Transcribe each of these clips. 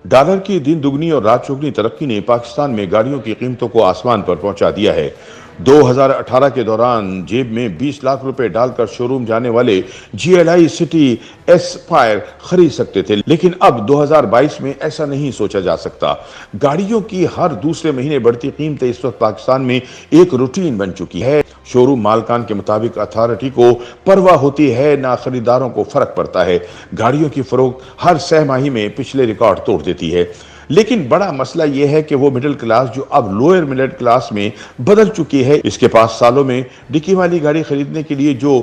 Dollar की दिन दुगनी और रात चौगुनी तरक्की ने पाकिस्तान में गाड़ियों की कीमतों को आसमान पर पहुंचा दिया है। 2018 के दौरान जेब में 20 लाख रुपए डालकर शोरूम जाने वाले GLI सिटी एस्पायर खरीद सकते थे, लेकिन अब 2022 में ऐसा नहीं सोचा जा सकता। गाड़ियों की हर दूसरे महीने बढ़ती कीमतें इस वक्त पाकिस्तान में एक रूटीन बन चुकी है। शोरूम मालकान के मुताबिक अथॉरिटी को परवाह होती है, ना खरीदारों को फर्क पड़ता है। गाड़ियों की फरोख्त हर सहमाही में पिछले रिकॉर्ड तोड़ देती है। लेकिन बड़ा मसला यह है कि वो मिडिल क्लास जो अब लोअर मिडिल क्लास में बदल चुकी है, इसके पास सालों में डिक्की वाली गाड़ी खरीदने के लिए जो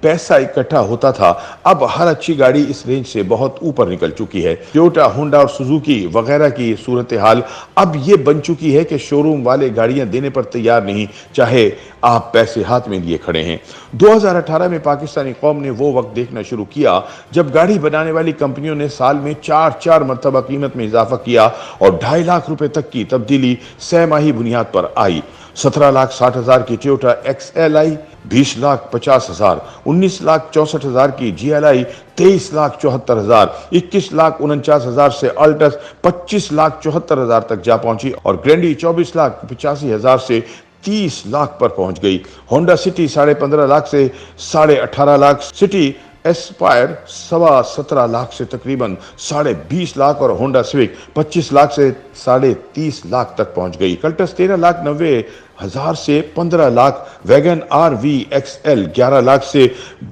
पैसा इकट्ठा होता था, अब हर अच्छी गाड़ी इस रेंज से बहुत ऊपर निकल चुकी है। टोयोटा, होंडा और सुजुकी वगैरह की सूरत हाल अब ये बन चुकी है कि शोरूम वाले गाड़ियां देने पर तैयार नहीं, चाहे आप पैसे हाथ में लिए खड़े हैं। 2018 में पाकिस्तानी कौम ने वो वक्त देखना शुरू किया जब गाड़ी बनाने वाली कंपनियों ने साल में 4 मरतबा कीमत में इजाफा किया और 2.5 लाख रुपए तक की तब्दीली सहमाही बुनियाद पर आई। 17,60,000 की टोयोटा XLI, 20,50,000, 19,64,000 की GLI, 23,74,000, 21,49,000 से अल्टस 25,74,000 तक जा पहुंची और ग्रैंडी 24,85,000 से 30 लाख पर पहुंच गई। होंडा सिटी 15.5 लाख से 18.5 लाख, सिटी एस्पायर 17.25 लाख से तकरीबन 20.5 लाख और होंडा सिविक 25 लाख से 30.5 लाख तक पहुंच गई। कल्टस 13,90,000 से 15 lakh, wagon RV XL 11 lakh से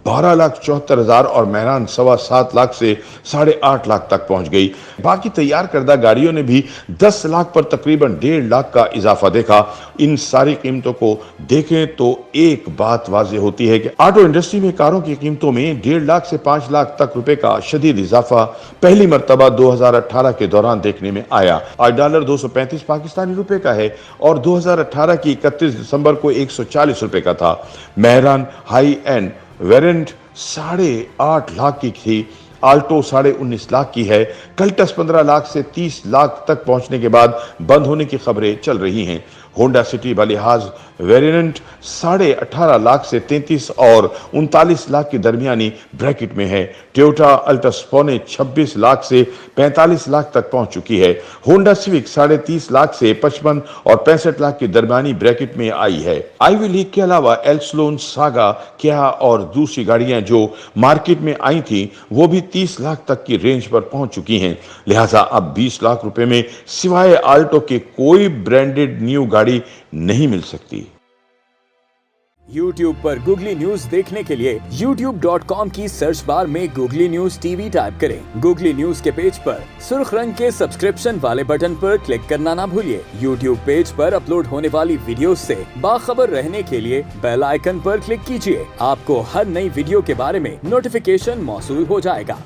12,74,000 और मेहरान 7.25 लाख से 8.5 लाख तक पहुंच गई। बाकी तैयार करदा गाड़ियों ने भी 10 लाख पर तकरीबन 1.5 लाख का इजाफा देखा। इन सारी कीमतों को देखें तो एक बात वाज़ेह होती है कि ऑटो इंडस्ट्री में कारों की कीमतों में 1.5 लाख से 5 लाख तक रुपए का शदीद इजाफा पहली मरतबा 2018 के दौरान देखने में आया। आज डॉलर 235 पाकिस्तानी रुपए का है और 2018 की 31 दिसंबर को 140 रुपए का था। Mehran high end variant 8.5 lakh की थी, आल्टो 19.5 लाख की है। कल्टस 15 लाख से 30 लाख तक पहुंचने के बाद बंद होने की खबरें चल रही हैं। होंडा सिटी बलिहाज वेरिएंट 18.5 लाख से 33 और 39 लाख की दरमियानी ब्रैकेट में है। टोयोटा अल्टस 26 लाख से 45 लाख तक पहुंच चुकी है। होंडा सिविक 30.5 लाख से 55 और 65 लाख की दरमियानी ब्रैकेट में आई है। आईवी लीग के अलावा एल्सलोन, सागा, क्या और दूसरी गाड़ियां जो मार्केट में आई थी वो भी 30 लाख तक की रेंज पर पहुंच चुकी हैं। लिहाजा अब 20 लाख रुपए में सिवाय आल्टो के कोई ब्रांडेड न्यू गाड़ी नहीं मिल सकती। YouTube पर गूगली न्यूज देखने के लिए youtube.com की सर्च बार में गूगली न्यूज TV टाइप करें। गूगली न्यूज के पेज पर सुर्ख रंग के सब्सक्रिप्शन वाले बटन पर क्लिक करना ना भूलिए। YouTube पेज पर अपलोड होने वाली वीडियोस से बाखबर रहने के लिए बेल आइकन पर क्लिक कीजिए। आपको हर नई वीडियो के बारे में नोटिफिकेशन मौसूल हो जाएगा।